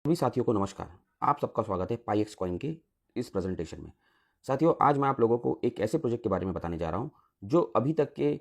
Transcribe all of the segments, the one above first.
सभी साथियों को नमस्कार। आप सबका स्वागत है पाईएक्स कॉइन के इस प्रेजेंटेशन में। साथियों, आज मैं आप लोगों को एक ऐसे प्रोजेक्ट के बारे में बताने जा रहा हूं जो अभी तक के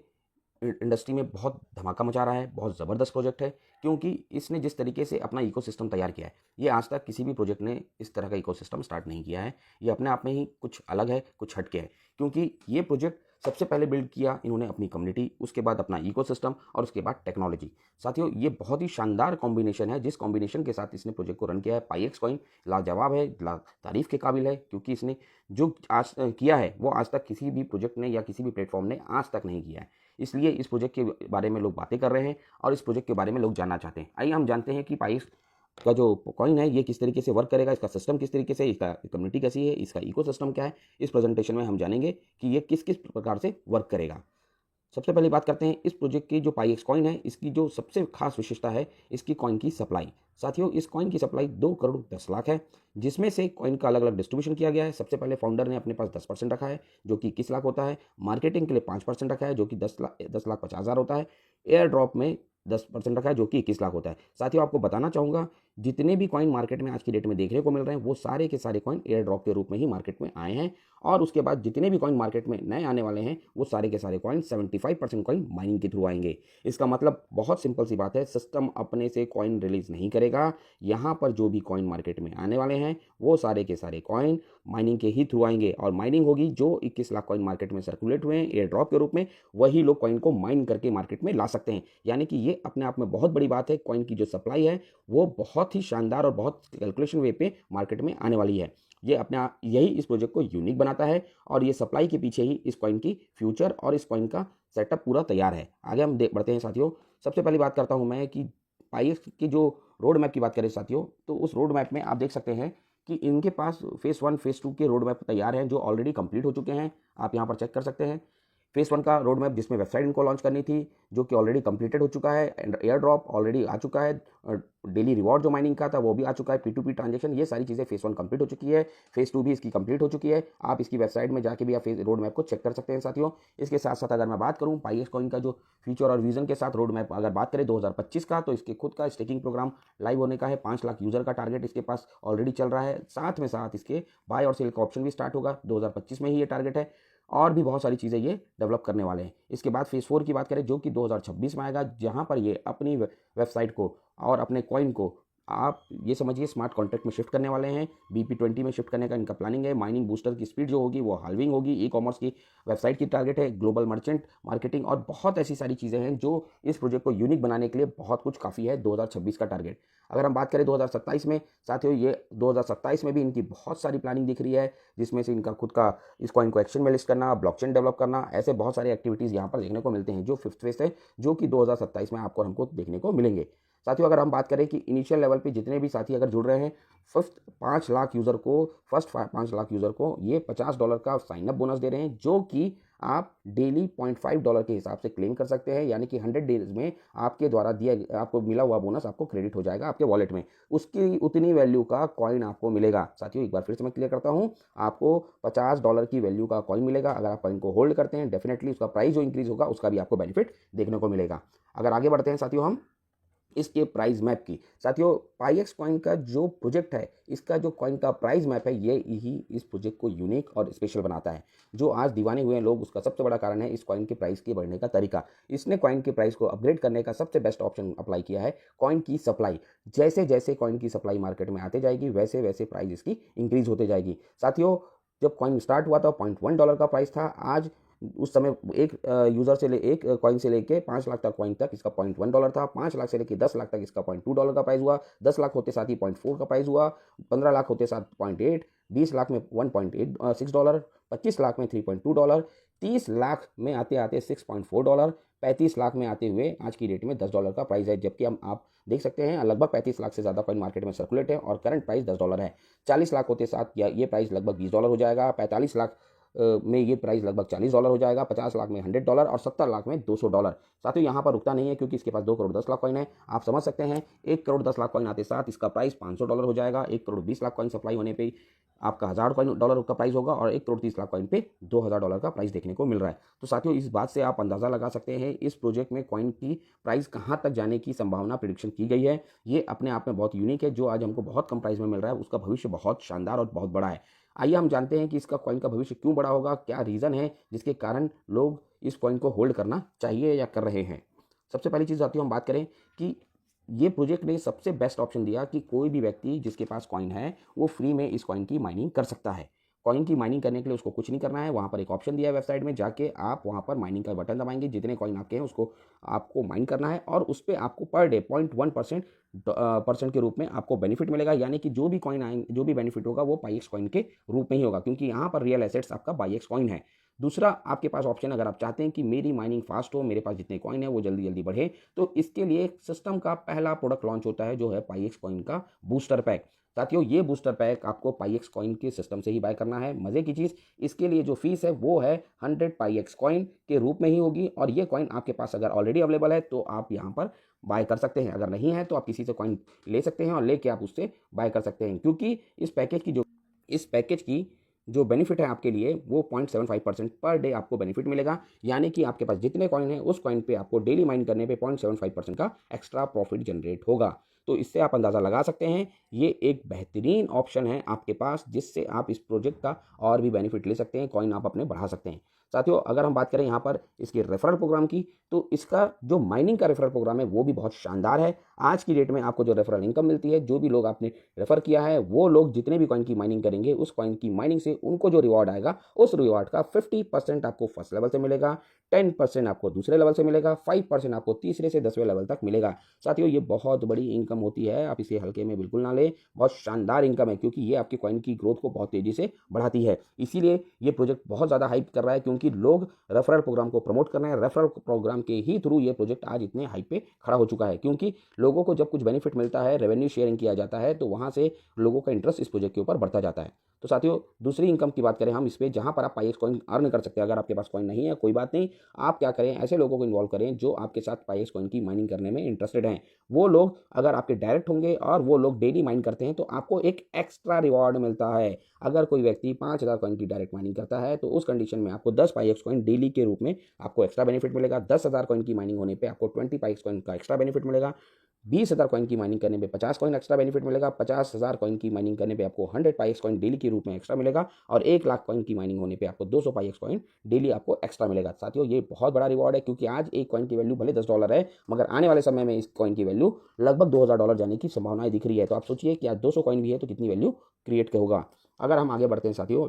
इंडस्ट्री में बहुत धमाका मचा रहा है। बहुत ज़बरदस्त प्रोजेक्ट है क्योंकि इसने जिस तरीके से अपना इकोसिस्टम तैयार किया है, ये आज तक किसी भी प्रोजेक्ट ने इस तरह का इकोसिस्टम स्टार्ट नहीं किया है। ये अपने आप में ही कुछ अलग है, कुछ हटके है, क्योंकि ये प्रोजेक्ट सबसे पहले बिल्ड किया इन्होंने अपनी कम्युनिटी, उसके बाद अपना इकोसिस्टम और उसके बाद टेक्नोलॉजी। साथियों, ये बहुत ही शानदार कॉम्बिनेशन है। जिस कॉम्बिनेशन के साथ इसने प्रोजेक्ट को रन किया है, पाईएक्स कॉइन लाजवाब है, तारीफ के काबिल है, क्योंकि इसने जो आज किया है वो आज तक किसी भी प्रोजेक्ट ने या किसी भी प्लेटफॉर्म ने आज तक नहीं किया है। इसलिए इस प्रोजेक्ट के बारे में लोग बातें कर रहे हैं और इस प्रोजेक्ट के बारे में लोग जानना चाहते हैं। आइए हम जानते हैं कि पाईक्स का जो कॉइन है ये किस तरीके से वर्क करेगा, इसका सिस्टम किस तरीके से, इसका कम्युनिटी कैसी है, इसका इकोसिस्टम क्या है। इस प्रेजेंटेशन में हम जानेंगे कि ये किस किस प्रकार से वर्क करेगा। सबसे पहले बात करते हैं इस प्रोजेक्ट की जो पाईएक्स कॉइन है, इसकी जो सबसे खास विशेषता है इसकी कॉइन की सप्लाई। साथियों, इस कॉइन की सप्लाई 2 करोड़ 10 लाख है, जिसमें से कॉइन का अलग अलग डिस्ट्रीब्यूशन किया गया है। सबसे पहले फाउंडर ने अपने पास 10% रखा है जो कि 21 लाख होता है। मार्केटिंग के लिए 5% रखा है जो कि 10 लाख 50 हज़ार होता है। एयर ड्रॉप में 10% रखा है जो कि 21 लाख होता है। साथियों, आपको बताना चाहूँगा, जितने भी कॉइन मार्केट में आज की डेट में देखने को मिल रहे हैं वो सारे के सारे कॉइन एयर ड्रॉप के रूप में ही मार्केट में आए हैं। और उसके बाद जितने भी कॉइन मार्केट में नए आने वाले हैं वो सारे के सारे कॉइन 75% कॉइन माइनिंग के थ्रू आएंगे। इसका मतलब बहुत सिंपल सी बात है, सिस्टम अपने से कॉइन रिलीज नहीं करेगा। यहाँ पर जो भी कॉइन मार्केट में आने वाले हैं वो सारे के सारे कॉइन माइनिंग के ही थ्रू आएंगे। और माइनिंग होगी, जो 21 लाख कॉइन मार्केट में सर्कुलेट हुए हैं एयर ड्रॉप के रूप में, वही लोग कॉइन को माइन करके मार्केट में ला सकते हैं। यानी कि ये अपने आप में बहुत बड़ी बात है। कॉइन की जो सप्लाई है वो बहुत ही शानदार और बहुत कैलकुलेशन वे पे मार्केट में आने वाली है। ये अपने यही इस प्रोजेक्ट को यूनिक बनाता है और ये सप्लाई के पीछे ही इस कॉइन की फ्यूचर और इस कॉइन का सेटअप पूरा तैयार है। आगे हम बढ़ते हैं साथियों। सबसे पहली बात करता हूं मैं कि पाईएक्स की जो रोड मैप की बात करें साथियों, तो उस रोड मैप में आप देख सकते हैं कि इनके पास फेज़ 1 फेज़ 2 के रोड मैप तैयार हैं जो ऑलरेडी कंप्लीट हो चुके हैं। आप यहाँ पर चेक कर सकते हैं। फेज़ 1 का रोड मैप जिसमें वेबसाइट इनको लॉन्च करनी थी, जो कि ऑलरेडी कंप्लीटेड हो चुका है। एंड एयर ड्रॉप ऑलरेडी आ चुका है। डेली रिवॉर्ड जो माइनिंग का था वो भी आ चुका है। P2P ट्रांजेक्शन, ये सारी चीज़ें फेज़ 1 कंप्लीट हो चुकी है। फेज़ 2 भी इसकी कंप्लीट हो चुकी है। आप इसकी वेबसाइट में जाके भी आप रोड मैप को चेक कर सकते हैं साथियों। इसके साथ साथ अगर मैं बात करूँ पाईएक्स कॉइन का जो फ्यूचर और विजन के साथ रोड मैप अगर बात करें 2025 का, तो इसके खुद का स्टेकिंग प्रोग्राम लाइव होने का है। 5 लाख यूज़र का टारगेट इसके पास ऑलरेडी चल रहा है। साथ में साथ इसके बाय और सेल का ऑप्शन भी स्टार्ट होगा। 2025 में ही ये टारगेट है। और भी बहुत सारी चीज़ें ये डेवलप करने वाले हैं। इसके बाद फेज़ 4 की बात करें जो कि 2026 में आएगा, जहां पर ये अपनी वेबसाइट को और अपने कॉइन को आप ये समझिए स्मार्ट कॉन्ट्रैक्ट में शिफ्ट करने वाले हैं। BP20 में शिफ्ट करने का इनका प्लानिंग है। माइनिंग बूस्टर की स्पीड जो होगी वो हाल्विंग होगी। ई-कॉमर्स की वेबसाइट की टारगेट है। ग्लोबल मर्चेंट मार्केटिंग और बहुत ऐसी सारी चीज़ें हैं जो इस प्रोजेक्ट को यूनिक बनाने के लिए बहुत कुछ काफ़ी है। 2026 का टारगेट। अगर हम बात करें 2027 में, साथियों ये 2027 में भी इनकी बहुत सारी प्लानिंग दिख रही है, जिसमें से इनका खुद का इस कॉइन को एक्सचेंज में लिस्ट करना, ब्लॉकचेन डेवलप करना, ऐसे बहुत सारी एक्टिविटीज़ यहाँ पर देखने को मिलते हैं जो फिफ्थ फेज है, जो कि 2027 में आपको हमको देखने को मिलेंगे। साथियों, अगर हम बात करें कि इनिशियल लेवल पे जितने भी साथी अगर जुड़ रहे हैं, फर्स्ट 5 लाख यूज़र को फर्स्ट 5 लाख यूज़र को ये $50 का साइनअप बोनस दे रहे हैं, जो कि आप डेली $0.5 के हिसाब से क्लेम कर सकते हैं। यानी कि 100 डेज में आपके द्वारा दिया आपको मिला हुआ बोनस आपको क्रेडिट हो जाएगा आपके वॉलेट में। उसकी उतनी वैल्यू का कॉइन आपको मिलेगा। साथियों, एक बार फिर से मैं क्लियर करता हूँ, आपको $50 की वैल्यू का कॉइन मिलेगा। अगर आप कॉइन को होल्ड करते हैं, डेफिनेटली उसका प्राइस जो इंक्रीज होगा उसका भी आपको बेनिफिट देखने को मिलेगा। अगर आगे बढ़ते हैं साथियों हम इसके प्राइस मैप की। साथियों, पाईएक्स कॉइन का जो प्रोजेक्ट है, इसका जो कॉइन का प्राइस मैप है, ये ही इस प्रोजेक्ट को यूनिक और स्पेशल बनाता है। जो आज दीवाने हुए हैं लोग, उसका सबसे बड़ा कारण है इस कॉइन के प्राइस के बढ़ने का तरीका। इसने कॉइन के प्राइस को अपग्रेड करने का सबसे बेस्ट ऑप्शन अप्लाई किया है, कॉइन की सप्लाई। जैसे जैसे कॉइन की सप्लाई मार्केट में आते जाएगी, वैसे वैसे प्राइस इसकी इंक्रीज होते जाएगी। साथियों, जब कॉइन स्टार्ट हुआ था $0.1 का प्राइस था। आज उस समय एक यूज़र से एक कॉइन से लेके 5 लाख तक कॉइन तक इसका $0.1 था। 5 लाख से लेके 10 लाख तक इसका $0.2 का प्राइस हुआ। 10 लाख होते साथ ही 0.4 का प्राइस हुआ। 15 लाख होते साथ 0.8, 20 लाख में $1.86, 25 लाख में $3.2, 30 लाख में आते आते $6.4, 35 लाख में आते हुए आज की डेट में $10 का प्राइस है। जबकि हम आप देख सकते हैं लगभग 35 लाख से ज़्यादा कॉइन मार्केट में सर्कुलेट है और करंट प्राइस $10 है। 40 लाख होते साथ ये प्राइस लगभग $20 हो जाएगा। 45 लाख में ये प्राइस लगभग $40 हो जाएगा। 50 लाख में $100 और 70 लाख में $200। साथियों, यहाँ पर रुकता नहीं है क्योंकि इसके पास 2 करोड़ 10 लाख कॉइन है। आप समझ सकते हैं 1 करोड़ 10 लाख कॉइन आते साथ इसका प्राइस $500 हो जाएगा। 1 करोड़ 20 लाख कॉइन सप्लाई होने पे आपका $1000 का प्राइस होगा और 1,30,00,000 कॉइन पे $2000 का प्राइस देखने को मिल रहा है। तो साथियों, इस बात से आप अंदाज़ा लगा सकते हैं इस प्रोजेक्ट में कॉइन की प्राइस कहाँ तक जाने की संभावना प्रिडिक्शन की गई है। ये अपने आप में बहुत यूनिक है। जो आज हमको बहुत कम प्राइस में मिल रहा है, उसका भविष्य बहुत शानदार और बहुत बड़ा है। आइए हम जानते हैं कि इसका कॉइन का भविष्य क्यों बड़ा होगा, क्या रीज़न है जिसके कारण लोग इस कॉइन को होल्ड करना चाहिए या कर रहे हैं। सबसे पहली चीज़ आती है, हम बात करें कि ये प्रोजेक्ट ने सबसे बेस्ट ऑप्शन दिया कि कोई भी व्यक्ति जिसके पास कॉइन है वो फ्री में इस कॉइन की माइनिंग कर सकता है। कॉइन की माइनिंग करने के लिए उसको कुछ नहीं करना है, वहाँ पर एक ऑप्शन दिया है वेबसाइट में, जाके आप वहाँ पर माइनिंग का बटन दबाएंगे, जितने कॉइन आपके हैं उसको आपको माइन करना है और उस पर आपको पर डे 0.1% के रूप में आपको बेनिफिट मिलेगा। यानी कि जो भी कॉइन आएंगे, जो भी बेनिफिट होगा वो पाईएक्स कॉइन के रूप में ही होगा, क्योंकि यहाँ पर रियल एसेट्स आपका पाईएक्स कॉइन है। दूसरा आपके पास ऑप्शन, अगर आप चाहते हैं कि मेरी माइनिंग फास्ट हो, मेरे पास जितने कॉइन है वो जल्दी जल्दी बढ़े, तो इसके लिए सिस्टम का पहला प्रोडक्ट लॉन्च होता है जो है पाईएक्स कॉइन का बूस्टर पैक। साथियों, ये बूस्टर पैक आपको पाईएक्स कॉइन के सिस्टम से ही बाय करना है। मजे की चीज़, इसके लिए जो फीस है वो है 100 पाईएक्स कॉइन के रूप में ही होगी और ये कॉइन आपके पास अगर ऑलरेडी अवेलेबल है तो आप यहाँ पर बाय कर सकते हैं। अगर नहीं है तो आप किसी से कॉइन ले सकते हैं और लेके आप उससे बाय कर सकते हैं, क्योंकि इस पैकेज की जो बेनिफिट है आपके लिए वो 0.75% पर डे आपको बेनिफिट मिलेगा। यानी कि आपके पास जितने कॉइन है उस कॉइन पे आपको डेली माइन करने पे 0.75% का एक्स्ट्रा प्रॉफिट जनरेट होगा। तो इससे आप अंदाज़ा लगा सकते हैं ये एक बेहतरीन ऑप्शन है आपके पास, जिससे आप इस प्रोजेक्ट का और भी बेनिफिट ले सकते हैं, कॉइन आप अपने बढ़ा सकते हैं। साथियों, अगर हम बात करें यहाँ पर इसके रेफरल प्रोग्राम की, तो इसका जो माइनिंग का रेफरल प्रोग्राम है वो भी बहुत शानदार है। आज की डेट में आपको जो रेफरल इनकम मिलती है, जो भी लोग आपने रेफर किया है वो लोग जितने भी कॉइन की माइनिंग करेंगे, उस कॉइन की माइनिंग से उनको जो रिवॉर्ड आएगा, उस रिवॉर्ड का 50% आपको फर्स्ट लेवल से मिलेगा, 10% आपको दूसरे लेवल से मिलेगा, 5% आपको तीसरे से 10वें लेवल तक मिलेगा। साथियों, ये बहुत बड़ी इनकम होती है, आप इसे हल्के में बिल्कुल ना लें। बहुत शानदार इनकम है, क्योंकि ये आपके कॉइन की ग्रोथ को बहुत तेज़ी से बढ़ाती है। इसीलिए ये प्रोजेक्ट बहुत ज़्यादा हाइप कर रहा है, क्योंकि लोग रेफरल प्रोग्राम को प्रमोट कर रहे हैं। रेफरल प्रोग्राम के ही थ्रू ये प्रोजेक्ट आज इतने हाइप पे खड़ा हो चुका है, क्योंकि लोगों को जब कुछ बेनिफिट मिलता है, रेवेन्यू शेयरिंग किया जाता है, तो वहाँ से लोगों का इंटरेस्ट इस प्रोजेक्ट के ऊपर बढ़ता जाता है। तो साथियों, दूसरी इनकम की बात करें हम इस पे, जहाँ पर आप पाईएक्स कॉइन अर्न कर सकते हैं। अगर आपके पास कॉइन नहीं है कोई बात नहीं, आप क्या करें, ऐसे लोगों को इन्वॉल्व करें जो आपके साथ पाईएक्स कॉइन की माइनिंग करने में इंटरेस्टेड हैं। वो लोग अगर आपके डायरेक्ट होंगे और वो लोग डेली माइन करते हैं, तो आपको एक एक्स्ट्रा रिवॉर्ड मिलता है। अगर कोई व्यक्ति 5000 कॉइन की डायरेक्ट माइनिंग करता है तो उस कंडीशन में आपको 10 पाईएक्स कॉइन डेली के रूप में आपको एक्स्ट्रा बेनिफिट मिलेगा। 10,000 कॉइन की माइनिंग होने पे आपको 20 पाईएक्स कॉइन का एक्स्ट्रा बेनिफिट मिलेगा। 20,000 कॉइन की माइनिंग करने पे 50 कॉइन एक्स्ट्रा बेनिफिट मिलेगा। 50,000 कॉइन की माइनिंग करने पे आपको 100 पाईएक्स कॉइन डेली के रूप में एक्स्ट्रा मिलेगा और 1,00,000 कॉइन की माइनिंग होने पे आपको 200 पाईएक्स कॉइन डेली आपको एक्स्ट्रा मिलेगा। साथियों, ये बहुत बड़ा रिवॉर्ड है, क्योंकि आज एक कॉइन की वैल्यू भले $10 है, मगर आने वाले समय में इस कॉइन की वैल्यू लगभग $2000 जाने की संभावनाएं दिख रही है। तो आप सोचिए कि आज 200 कॉइन भी है तो कितनी वैल्यू क्रिएट होगा। अगर हम आगे बढ़ते हैं साथियों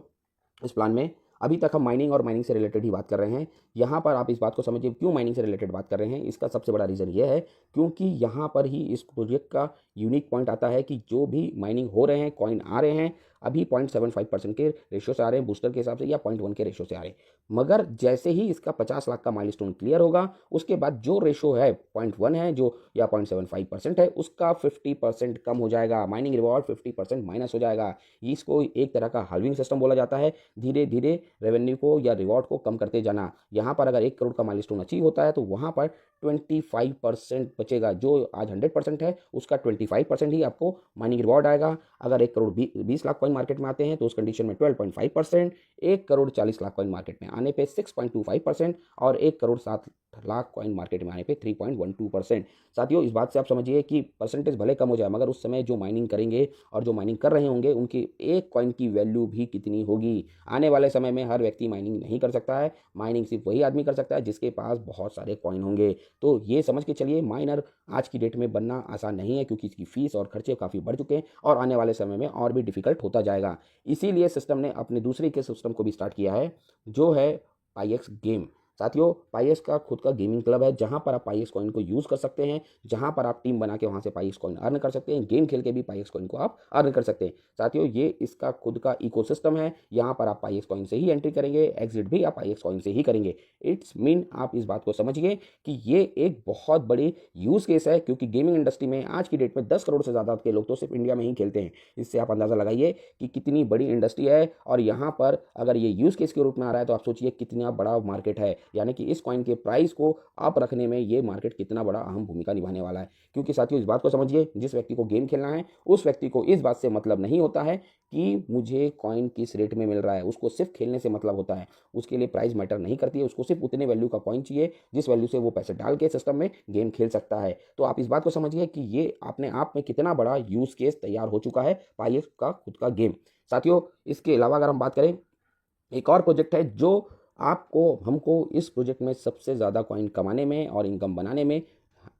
इस प्लान में, अभी तक हम माइनिंग और माइनिंग से रिलेटेड ही बात कर रहे हैं। यहाँ पर आप इस बात को समझिए क्यों माइनिंग से रिलेटेड बात कर रहे हैं। इसका सबसे बड़ा रीज़न ये है क्योंकि यहाँ पर ही इस प्रोजेक्ट का यूनिक पॉइंट आता है कि जो भी माइनिंग हो रहे हैं, कॉइन आ रहे हैं, अभी 0.75% के रेशियो से आ रहे हैं बूस्टर के हिसाब से, या 0.1 के रेशियो से आ रहे हैं। मगर जैसे ही इसका 50 लाख का माइलस्टोन क्लियर होगा, उसके बाद जो रेशो है 0.1 है जो, या 0.75% है, उसका 50% कम हो जाएगा। माइनिंग रिवॉर्ड 50% माइनस हो जाएगा। इसको एक तरह का हाल्विंग सिस्टम बोला जाता है। धीरे धीरे रेवेन्यू को या रिवॉर्ड को कम करते जाना। यहाँ पर अगर 1 करोड़ का माइलस्टोन अचीव होता है तो वहाँ पर 25% बचेगा। जो आज 100% है उसका 25% ही आपको माइनिंग रिवॉर्ड आएगा। अगर 1 करोड़ 20 लाख कॉइन मार्केट में आते हैं तो उस कंडीशन में 12.5%, 1 करोड़ 40 लाख कॉइन मार्केट में आने पे 6.25% और 1 करोड़ 7 लाख कॉइन मार्केट में आने पे 3.12%। साथियों, इस बात से आप समझिए कि परसेंटेज भले कम हो जाए, मगर उस समय जो माइनिंग करेंगे और जो माइनिंग कर रहे होंगे उनकी एक कॉइन की वैल्यू भी कितनी होगी। आने वाले समय में हर व्यक्ति माइनिंग नहीं कर सकता है। माइनिंग सिर्फ वही आदमी कर सकता है जिसके पास बहुत सारे कॉइन होंगे। तो ये समझ के चलिए, माइनर आज की डेट में बनना आसान नहीं है, क्योंकि इसकी फीस और खर्चे काफ़ी बढ़ चुके हैं और आने वाले समय में और भी डिफिकल्ट होता जाएगा। इसीलिए सिस्टम ने अपने दूसरे के सिस्टम को भी स्टार्ट किया है, जो है पाईएक्स गेम। साथियों, पाईएक्स का खुद का गेमिंग क्लब है, जहां पर आप पाईएक्स कॉइन को यूज़ कर सकते हैं, जहां पर आप टीम बना के वहां से पाईएक्स कॉइन अर्न कर सकते हैं। गेम खेल के भी पाईएक्स कॉइन को आप अर्न कर सकते हैं। साथियों, ये इसका खुद का इकोसिस्टम है। यहाँ पर आप पाईएक्स कॉइन से ही एंट्री करेंगे, एग्जिट भी आप पाईएक्स कॉइन से ही करेंगे। इट्स मीन आप इस बात को समझिए कि ये एक बहुत बड़ी यूज़ केस है, क्योंकि गेमिंग इंडस्ट्री में आज की डेट में 10 करोड़ से ज़्यादा के लोग तो सिर्फ इंडिया में ही खेलते हैं। इससे आप अंदाज़ा लगाइए कि कितनी बड़ी इंडस्ट्री है। और यहाँ पर अगर ये यूज़ केस के रूप में आ रहा है तो आप सोचिए कितना बड़ा मार्केट है। यानी कि इस कॉइन के प्राइस को अप रखने में ये मार्केट कितना बड़ा अहम भूमिका निभाने वाला है। क्योंकि साथियों इस बात को समझिए, जिस व्यक्ति को गेम खेलना है उस व्यक्ति को इस बात से मतलब नहीं होता है कि मुझे कॉइन किस रेट में मिल रहा है, उसको सिर्फ खेलने से मतलब होता है। उसके लिए प्राइस मैटर नहीं करती है, उसको सिर्फ उतने वैल्यू का कॉइन चाहिए जिस वैल्यू से वो पैसे डाल के सिस्टम में गेम खेल सकता है। तो आप इस बात को समझिए कि ये अपने आप में कितना बड़ा यूज केस तैयार हो चुका है पाईएक्स का खुद का गेम। साथियों इसके अलावा अगर हम बात करें, एक और प्रोजेक्ट है जो आपको हमको इस प्रोजेक्ट में सबसे ज़्यादा कॉइन कमाने में और इनकम बनाने में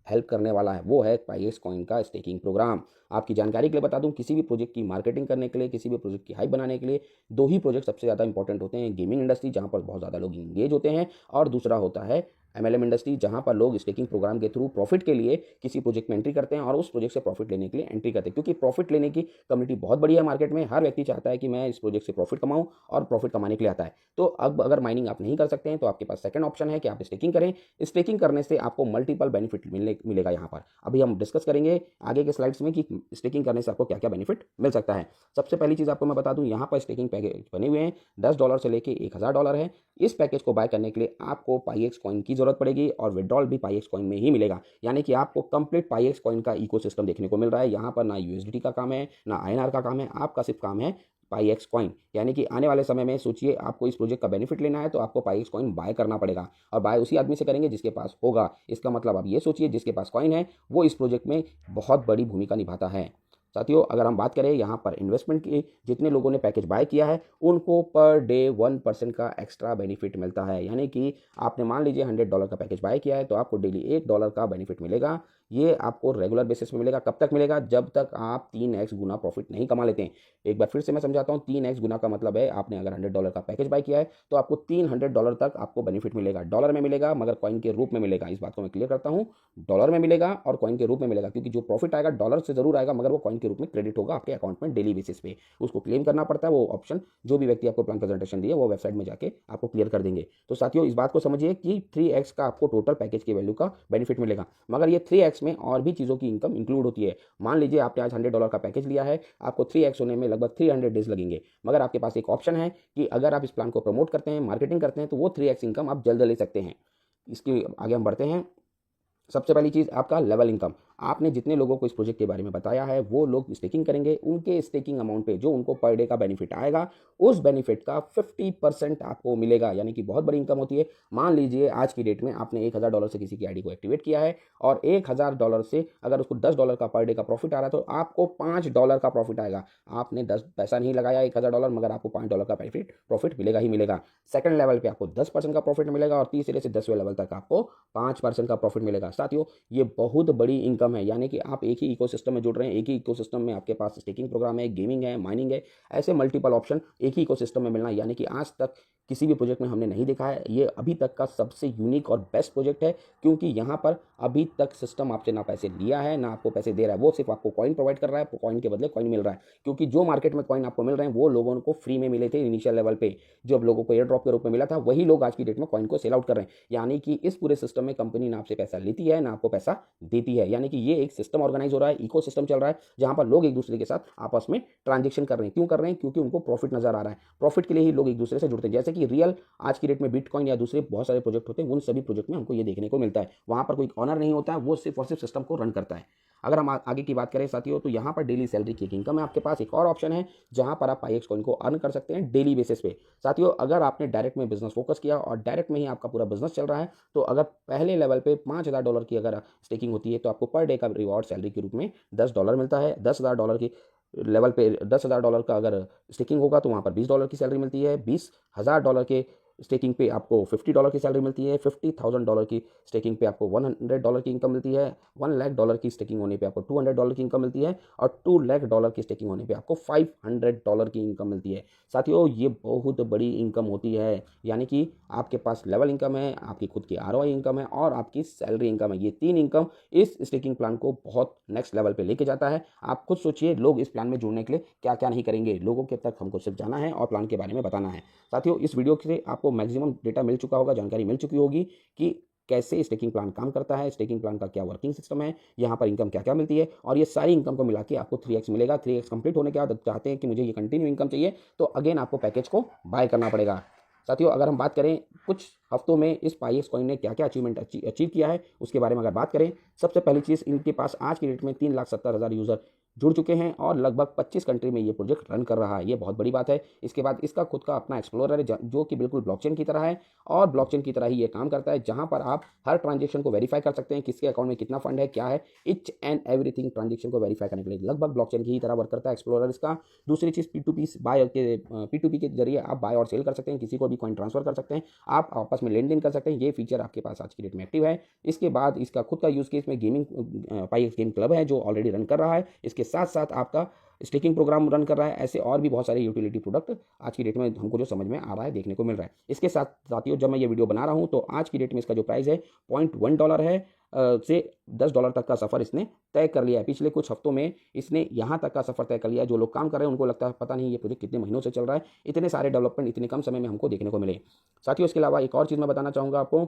हेल्प करने वाला है, वो है पाईएक्स कॉइन का स्टेकिंग प्रोग्राम। आपकी जानकारी के लिए बता दूं, किसी भी प्रोजेक्ट की मार्केटिंग करने के लिए, किसी भी प्रोजेक्ट की हाइप बनाने के लिए दो ही प्रोजेक्ट सबसे ज़्यादा इंपॉर्टेंट होते हैं। गेमिंग इंडस्ट्री जहां पर बहुत ज़्यादा लोग इंगेज होते हैं, और दूसरा होता है एमएलएम इंडस्ट्री जहां पर लोग स्टेकिंग प्रोग्राम के थ्रू प्रॉफिट के लिए किसी प्रोजेक्ट में एंट्री करते हैं और उस प्रोजेक्ट से प्रॉफिट लेने के लिए एंट्री करते हैं। क्योंकि प्रॉफिट लेने की कम्युनिटी बहुत बड़ी है मार्केट में, हर व्यक्ति चाहता है कि मैं इस प्रोजेक्ट से प्रॉफिट कमाऊं और प्रॉफिट कमाने के लिए आता है। तो अब अगर माइनिंग आप नहीं कर सकते हैं तो आपके पास सेकंड ऑप्शन है कि आप स्टेकिंग करें। स्टेकिंग करने से आपको मल्टीपल बेनिफिट मिलेगा। यहाँ पर अभी हम डिस्कस करेंगे आगे के स्लाइड्स में कि स्टेकिंग करने से आपको क्या क्या बेनिफिट मिल सकता है। सबसे पहली चीज़ आपको मैं बता दूं, यहाँ पर स्टेकिंग पैकेज बने हुए हैं, $10 से लेके $1000 है। इस पैकेज को बाय करने के लिए आपको पाईएक्स कॉइन की जरूरत पड़ेगी और विड्रॉल भी पाईएक्स कॉइन में ही मिलेगा। यानी कि आपको कंप्लीट पाईएक्स कॉइन का इकोसिस्टम देखने को मिल रहा है। यहाँ पर ना यूएसडीटी का काम है, ना आईएनआर का काम है, आपका सिर्फ काम है पाईएक्स कॉइन। यानी कि आने वाले समय में सोचिए, आपको इस प्रोजेक्ट का बेनिफिट लेना है तो आपको पाईएक्स कॉइन बाय करना पड़ेगा, और बाय उसी आदमी से करेंगे जिसके पास होगा। इसका मतलब आप ये सोचिए, जिसके पास कॉइन है वो इस प्रोजेक्ट में बहुत बड़ी भूमिका निभाता है। साथियों अगर हम बात करें यहाँ पर इन्वेस्टमेंट की, जितने लोगों ने पैकेज बाय किया है उनको पर डे 1% का एक्स्ट्रा बेनिफिट मिलता है। यानी कि आपने मान लीजिए $100 का पैकेज बाय किया है तो आपको डेली $1 का बेनिफिट मिलेगा। ये आपको रेगुलर बेसिस पे मिलेगा। कब तक मिलेगा? जब तक आप 3x गुना प्रॉफिट नहीं कमा लेते हैं। एक बार फिर से मैं समझाता हूँ, 3x गुना का मतलब है आपने अगर $100 का पैकेज बाय किया है तो आपको $300 तक आपको बेनिफिट मिलेगा। डॉलर में मिलेगा मगर कॉइन के रूप में मिलेगा। इस बात को मैं क्लियर करता हूँ, डॉलर में मिलेगा और कॉइन के रूप में मिलेगा, क्योंकि जो प्रॉफिट आएगा डॉलर से जरूर आएगा मगर वो कॉइन के रूप में क्रेडिट होगा आपके अकाउंट में डेली बेसिस पे। उसको क्लेम करना पड़ता है। वो ऑप्शन जो भी व्यक्ति आपको प्लान प्रेजेंटेशन दिए वो वेबसाइट में जाके आपको क्लियर कर देंगे। तो साथियों इस बात को समझिए कि 3x का आपको टोटल पैकेज की वैल्यू का बेनिफिट मिलेगा, मगर ये 3x में और भी चीज़ों की इनकम इंक्लूड होती है। मान लीजिए आपने आज $100 का पैकेज लिया है, आपको 3x होने में लगभग 300 डेज लगेंगे, मगर आपके पास एक ऑप्शन है कि अगर आप इस प्लान को प्रमोट करते हैं, मार्केटिंग करते हैं, तो वो 3x इनकम आप जल्द ले सकते हैं। इसके आगे हम बढ़ते हैं। सबसे पहली चीज़ आपका लेवल इनकम। आपने जितने लोगों को इस प्रोजेक्ट के बारे में बताया है वो लोग स्टेकिंग करेंगे, उनके स्टेकिंग अमाउंट पे जो उनको पर डे का बेनिफिट आएगा उस बेनिफिट का 50% आपको मिलेगा। यानी कि बहुत बड़ी इनकम होती है। मान लीजिए आज की डेट में आपने $1000 से किसी की आईडी को एक्टिवेट किया है और $1000 से अगर उसको $10 का पर डे का प्रॉफिट आ रहा है तो आपको $5 का प्रॉफिट आएगा। आपने 10 पैसा नहीं लगाया $1000, मगर आपको $5 का प्रॉफिट मिलेगा ही मिलेगा। सेकंड लेवल पे आपको 10% का प्रॉफिट मिलेगा और तीसरे से 10वें लेवल तक आपको 5% का प्रॉफिट मिलेगा। साथियों ये बहुत बड़ी इनकम है। यानी कि आप एक ही इकोसिस्टम में जुड़ रहे हैं, एक ही इकोसिस्टम में आपके पास स्टेकिंग प्रोग्राम है, गेमिंग है, माइनिंग है, ऐसे मल्टीपल ऑप्शन एक ही इकोसिस्टम में मिलना, यानी कि आज तक किसी भी प्रोजेक्ट में हमने नहीं देखा है। ये अभी तक का सबसे यूनिक और बेस्ट प्रोजेक्ट है, क्योंकि यहाँ पर अभी तक सिस्टम आपसे ना पैसे लिया है ना आपको पैसे दे रहा है, वो सिर्फ आपको कॉइन प्रोवाइड कर रहा है, कॉइन के बदले कॉइन मिल रहा है। क्योंकि जो मार्केट में कॉइन आपको मिल रहे हैं वो लोगों को फ्री में मिले थे इनिशियल लेवल पे, जो अब लोगों को एयर ड्रॉप के रूप में मिला था, वही लोग आज की डेट में कॉइन को सेल आउट कर रहे हैं। यानी कि इस पूरे सिस्टम में कंपनी ना आपसे पैसा लेती है ना आपको पैसा देती है। यानी कि ये एक सिस्टम ऑर्गेनाइज हो रहा है, इको सिस्टम चल रहा है, जहां पर लोग एक दूसरे के साथ आपस में ट्रांजेक्शन कर रहे हैं। क्यों कर रहे हैं? क्योंकि उनको प्रॉफिट नजर आ रहा है। प्रॉफिट के लिए ही लोग एक दूसरे से जुड़ते हैं। जैसे कि रियल आज की डेट में बिटकॉइन या दूसरे बहुत सारे प्रोजेक्ट होते हैं, उन सभी प्रोजेक्ट में हमको ये देखने को मिलता है। वहां पर कोई ऑनर नहीं होता है, वो सिर्फ और सिर्फ सिस्टम को रन करता है। अगर हम आगे की बात करें साथियों, तो यहाँ पर डेली सैलरी की एक इनकम है आपके पास। एक और ऑप्शन है जहाँ पर आप पाईएक्स कॉइन को अर्न कर सकते हैं डेली बेसिस पे। साथियों अगर आपने डायरेक्ट में बिजनेस फोकस किया और डायरेक्ट में ही आपका पूरा बिजनेस चल रहा है, तो अगर पहले लेवल पे $5000 की अगर स्टेकिंग होती है तो आपको पर डे का रिवॉर्ड सैलरी के रूप में $10 मिलता है। $10000 की लेवल पे $10,000 का अगर स्टेकिंग होगा तो वहाँ पर $20 की सैलरी मिलती है। $20,000 के स्टेकिंग पे आपको $50 की सैलरी मिलती है। $50,000 की स्टेकिंग पे आपको $100 की इनकम मिलती है। $1,00,000 की स्टेकिंग होने पे आपको $200 की इनकम मिलती है और $2,00,000 की स्टेकिंग होने पे आपको $500 की इनकम मिलती है। साथियों ये बहुत बड़ी इनकम होती है। यानी कि आपके पास लेवल इनकम है, आपकी खुद की आरओआई इनकम है और आपकी सैलरी इनकम है। ये तीन इनकम इस स्टेकिंग प्लान को बहुत नेक्स्ट लेवल पे लेके जाता है। आप खुद सोचिए लोग इस प्लान में जुड़ने के लिए क्या क्या नहीं करेंगे। लोगों के तक हमको सिर्फ जाना है और प्लान के बारे में बताना है। साथियों इस वीडियो से आपको मैक्सिमम डेटा मिल चुका होगा, जानकारी मिल चुकी होगी कि कैसे स्टेकिंग प्लान काम करता है, स्टेकिंग प्लान का क्या वर्किंग सिस्टम है, यहाँ पर इनकम क्या क्या मिलती है, और ये सारी इनकम को मिला के आपको 3x मिलेगा। 3x कंप्लीट होने के बाद चाहते हैं कि मुझे ये कंटिन्यू इनकम चाहिए तो अगेन आपको पैकेज को बाय करना पड़ेगा। साथियों अगर हम बात करें कुछ हफ्तों में इस पाईएक्स कॉइन ने क्या क्या अचीवमेंट अचीव किया है उसके बारे में अगर बात करें, सबसे पहली चीज़ इनके पास आज की डेट में 3,70,000 यूज़र जुड़ चुके हैं और लगभग 25 कंट्री में ये प्रोजेक्ट रन कर रहा है। ये बहुत बड़ी बात है। इसके बाद इसका खुद का अपना एक्सप्लोरर है जो कि बिल्कुल ब्लॉकचेन की तरह है और ब्लॉकचेन की तरह ही ये काम करता है, जहां पर आप हर ट्रांजेक्शन को वेरीफाई कर सकते हैं, किसके अकाउंट में कितना फंड है, क्या है, इच एंड एवरीथिंग ट्रांजेक्शन को वेरीफाई करने के लिए लगभग ब्लॉकचेन की ही तरह वर्क करता है एक्सप्लोरर इसका। दूसरी चीज़ P2P के जरिए आप बाय और सेल कर सकते हैं, किसी को भी कॉइन ट्रांसफर कर सकते हैं, आप आपस में लेन देन कर सकते हैं। ये फीचर आपके पास आज की डेट में एक्टिव है। इसके बाद इसका खुद का यूज़ केस में गेमिंग पाईएक्स गेम क्लब है जो ऑलरेडी रन कर रहा है। इसके साथ साथ आपका स्टेकिंग प्रोग्राम रन कर रहा है। ऐसे और भी बहुत सारे यूटिलिटी प्रोडक्ट आज की डेट में हमको जो समझ में आ रहा है, देखने को मिल रहा है। इसके साथ साथियों जब मैं ये वीडियो बना रहा हूँ तो आज की डेट में इसका जो प्राइस है $0.1 है से $10 तक का सफ़र इसने तय कर लिया है। पिछले कुछ हफ्तों में इसने यहाँ तक का सफ़र तय कर लिया है। जो लोग काम कर रहे हैं उनको लगता है पता नहीं ये प्रोजेक्ट कितने महीनों से चल रहा है, इतने सारे डेवलपमेंट इतने कम समय में हमको देखने को मिले। साथियों इसके अलावा एक और चीज़ मैं बताना चाहूँगा आपको।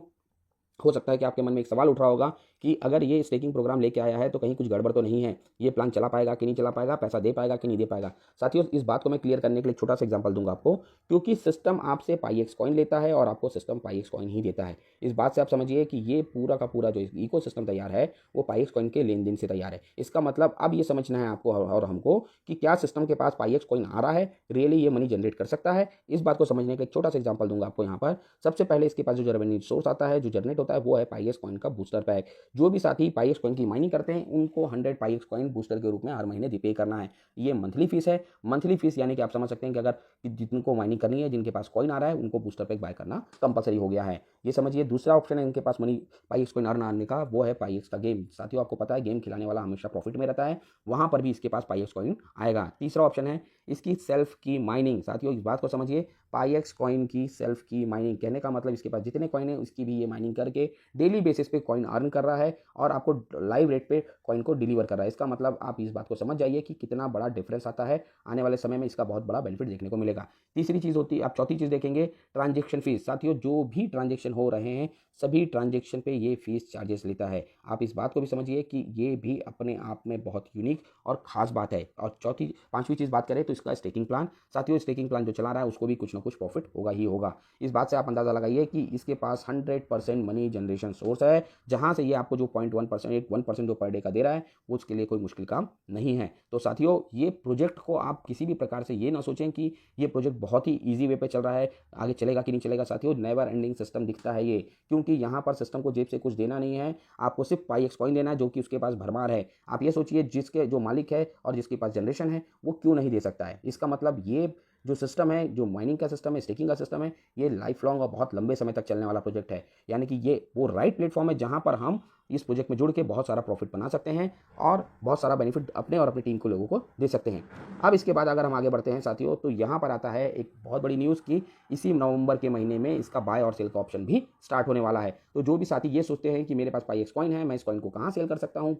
हो सकता है कि आपके मन में एक सवाल उठ रहा होगा कि अगर ये स्टेकिंग प्रोग्राम लेके आया है तो कहीं कुछ गड़बड़ तो नहीं है, ये प्लान चला पाएगा कि नहीं चला पाएगा, पैसा दे पाएगा कि नहीं दे पाएगा। साथियों इस बात को मैं क्लियर करने के लिए छोटा सा एग्जांपल दूंगा आपको, क्योंकि सिस्टम आपसे पाईएक्स कॉइन लेता है और आपको सिस्टम पाईएक्स कॉइन ही देता है। इस बात से आप समझिए कि ये पूरा का पूरा जो इकोसिस्टम तैयार है वो पाईएक्स कॉइन के लेन देन से तैयार है। इसका मतलब अब ये समझना है आपको और हमको कि क्या सिस्टम के पास पाईएक्स कॉइन आ रहा है, रियली ये मनी जनरेट कर सकता है। इस बात को समझने का एक छोटा सा एग्जाम्पल दूंगा आपको यहाँ पर। सबसे पहले इसके पास जो रेवेन्यू सोर्स आता है, जो जनरेट होता है, वो है पाईएक्स कॉइन का बूस्टर पैक। जो भी साथी पाईएक्स कॉइन की माइनिंग करते हैं उनको 100 पाईएक्स कॉइन बूस्टर के रूप में हर महीने पे करना है। ये मंथली फीस है। मंथली फीस यानी कि आप समझ सकते हैं कि अगर जिनको माइनिंग करनी है, जिनके पास कॉइन आ रहा है, उनको बूस्टर पैक बाय करना कंपलसरी हो गया है। ये समझिए। दूसरा ऑप्शन है इनके पास मनी पाईएक्स कॉइन अर्न आने का, वो है पाईएक्स का गेम। साथियों आपको पता है गेम खिलाने वाला हमेशा प्रॉफिट में रहता है, वहां पर भी इसके पास पाईएक्स कॉइन आएगा। तीसरा ऑप्शन है इसकी सेल्फ की माइनिंग। साथियों इस बात को समझिए, पाईएक्स कॉइन की सेल्फ की माइनिंग कहने का मतलब इसके पास जितने कॉइन है उसकी भी ये माइनिंग करके डेली बेसिस पे कॉइन अर्न कर रहा है और आपको लाइव रेट पे कॉइन को डिलीवर कर रहा है। इसका मतलब आप इस बात को समझ जाइए कि कितना बड़ा डिफरेंस आता है। आने वाले समय में इसका बहुत बड़ा बेनिफिट देखने को मिलेगा। तीसरी चीज़ होती है, आप चौथी चीज़ देखेंगे, ट्रांजेक्शन फीस। साथियों जो भी ट्रांजेक्शन हो रहे हैं सभी ट्रांजेक्शन पे ये फीस चार्जेस लेता है। आप इस बात को भी समझिए कि ये भी अपने आप में बहुत यूनिक और ख़ास बात है। और पांचवी चीज़ बात करें तो इसका स्टेकिंग प्लान। साथियों स्टेकिंग प्लान जो चला रहा है उसको भी कुछ ना कुछ प्रॉफिट होगा ही होगा। इस बात से आप अंदाज़ा लगाइए कि इसके पास 100% मनी जनरेशन सोर्स है, जहाँ से ये आपको जो 1% जो पर डे का दे रहा है वो उसके लिए कोई मुश्किल काम नहीं है। तो साथियों ये प्रोजेक्ट को आप किसी भी प्रकार से ये ना सोचें कि ये प्रोजेक्ट बहुत ही ईजी वे पे चल रहा है, आगे चलेगा कि नहीं चलेगा। साथियों नेवर एंडिंग सिस्टम दिखता है ये, क्योंकि यहाँ पर सिस्टम को जेब से कुछ देना नहीं है, आपको सिर्फ पाईएक्स कॉइन देना है जो कि उसके पास भरमार है। आप ये सोचिए जिसके जो मालिक है और जिसके पास जनरेशन है वो क्यों नहीं दे सकता है। इसका मतलब ये जो सिस्टम है, जो माइनिंग का सिस्टम है, स्टेकिंग का सिस्टम है, ये लाइफ लॉन्ग और बहुत लंबे समय तक चलने वाला प्रोजेक्ट है। यानी कि ये वो राइट प्लेटफॉर्म है जहां पर हम इस प्रोजेक्ट में जुड़ के बहुत सारा प्रॉफिट बना सकते हैं और बहुत सारा बेनिफिट अपने और अपनी टीम को लोगों को दे सकते हैं। अब इसके बाद अगर हम आगे बढ़ते हैं साथियों, तो यहाँ पर आता है एक बहुत बड़ी न्यूज़ कि इसी नवंबर के महीने में इसका बाय और सेल का ऑप्शन भी स्टार्ट होने वाला है। तो जो भी साथी ये सोचते हैं कि मेरे पास पाईएक्स कॉइन है, मैं इस कॉइन को कहाँ सेल कर सकता हूँ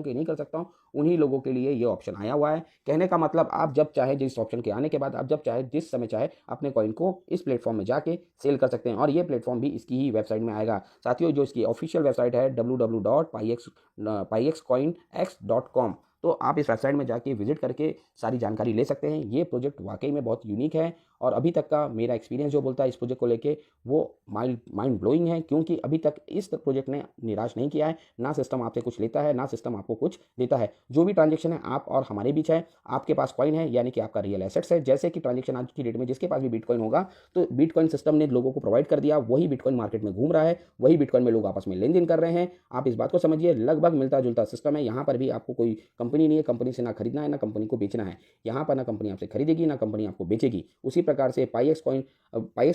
कि नहीं कर सकता हूँ, उन्हीं लोगों के लिए ये ऑप्शन आया हुआ है। कहने का मतलब आप जब चाहे, जिस ऑप्शन के आने के बाद आप जब चाहे, जिस समय चाहे अपने कॉइन को इस प्लेटफॉर्म में जाके सेल कर सकते हैं और ये प्लेटफॉर्म भी इसकी ही वेबसाइट में आएगा। साथियों जो इसकी ऑफिशियल वेबसाइट है www.paixcoinx.com, तो आप इस वेबसाइट में जाके विजिट करके सारी जानकारी ले सकते हैं। ये प्रोजेक्ट वाकई में बहुत यूनिक है और अभी तक का मेरा एक्सपीरियंस जो बोलता है इस प्रोजेक्ट को लेके वो माइंड ब्लोइंग है, क्योंकि अभी तक इस प्रोजेक्ट ने निराश नहीं किया है। ना सिस्टम आपसे कुछ लेता है, ना सिस्टम आपको कुछ देता है। जो भी ट्रांजेक्शन है आप और हमारे बीच है, आपके पास कॉइन है यानी कि आपका रियल एसेट्स है। जैसे कि ट्रांजेक्शन आज की डेट में जिसके पास भी बिटकॉइन होगा तो बिटकॉइन सिस्टम ने लोगों को प्रोवाइड कर दिया, वही बिटकॉइन मार्केट में घूम रहा है, वही बिटकॉइन में लोग आपस में लेन देन कर रहे हैं। आप इस बात को समझिए, लगभग मिलता जुलता सिस्टम है। यहाँ पर भी आपको कोई कंपनी नहीं है, कंपनी से ना खरीदना है ना कंपनी को बेचना है। यहाँ पर ना कंपनी आपसे खरीदेगी ना कंपनी आपको बेचेगी। उसी प्रकार से पाईएक्स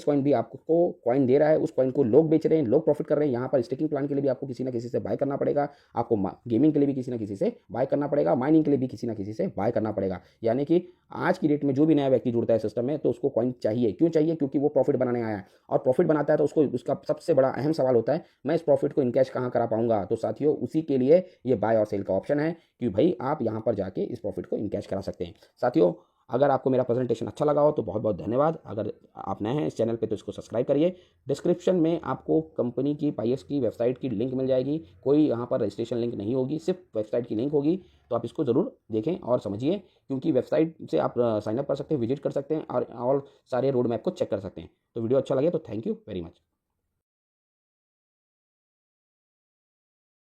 कॉइन भी आपको कॉइन दे रहा है, उस कॉइन को लोग बेच रहे हैं, लोग प्रॉफिट कर रहे हैं। यहाँ पर स्टेकिंग प्लान के लिए भी आपको किसी ना किसी से बाय करना पड़ेगा, आपको गेमिंग के लिए भी किसी ना किसी से बाय करना पड़ेगा, माइनिंग के लिए भी किसी ना किसी से बाय करना पड़ेगा। यानी कि आज की डेट में जो भी नया व्यक्ति जुड़ता है सिस्टम में तो उसको कॉइन चाहिए। क्यों चाहिए? क्योंकि वो प्रॉफिट बनाने आया है और प्रॉफिट बनाता है तो उसको उसका सबसे बड़ा अहम सवाल होता है, मैं इस प्रॉफिट को इनकैश कहाँ करा पाऊंगा। तो साथियों उसी के लिए ये बाय और सेल का ऑप्शन है कि भाई आप यहाँ पर जाके इस प्रॉफिट को इनकैश करा सकते हैं। साथियों अगर आपको मेरा प्रेजेंटेशन अच्छा लगा हो तो बहुत बहुत धन्यवाद। अगर आप नए हैं इस चैनल पे तो इसको सब्सक्राइब करिए। डिस्क्रिप्शन में आपको कंपनी की पाईएक्स की वेबसाइट की लिंक मिल जाएगी। कोई यहाँ पर रजिस्ट्रेशन लिंक नहीं होगी, सिर्फ वेबसाइट की लिंक होगी। तो तो आप इसको ज़रूर देखें और समझिए, क्योंकि वेबसाइट से आप साइनअप कर सकते हैं, विजिट कर सकते हैं और सारे रोड मैप को चेक कर सकते हैं। तो वीडियो अच्छा लगे तो थैंक यू वेरी मच।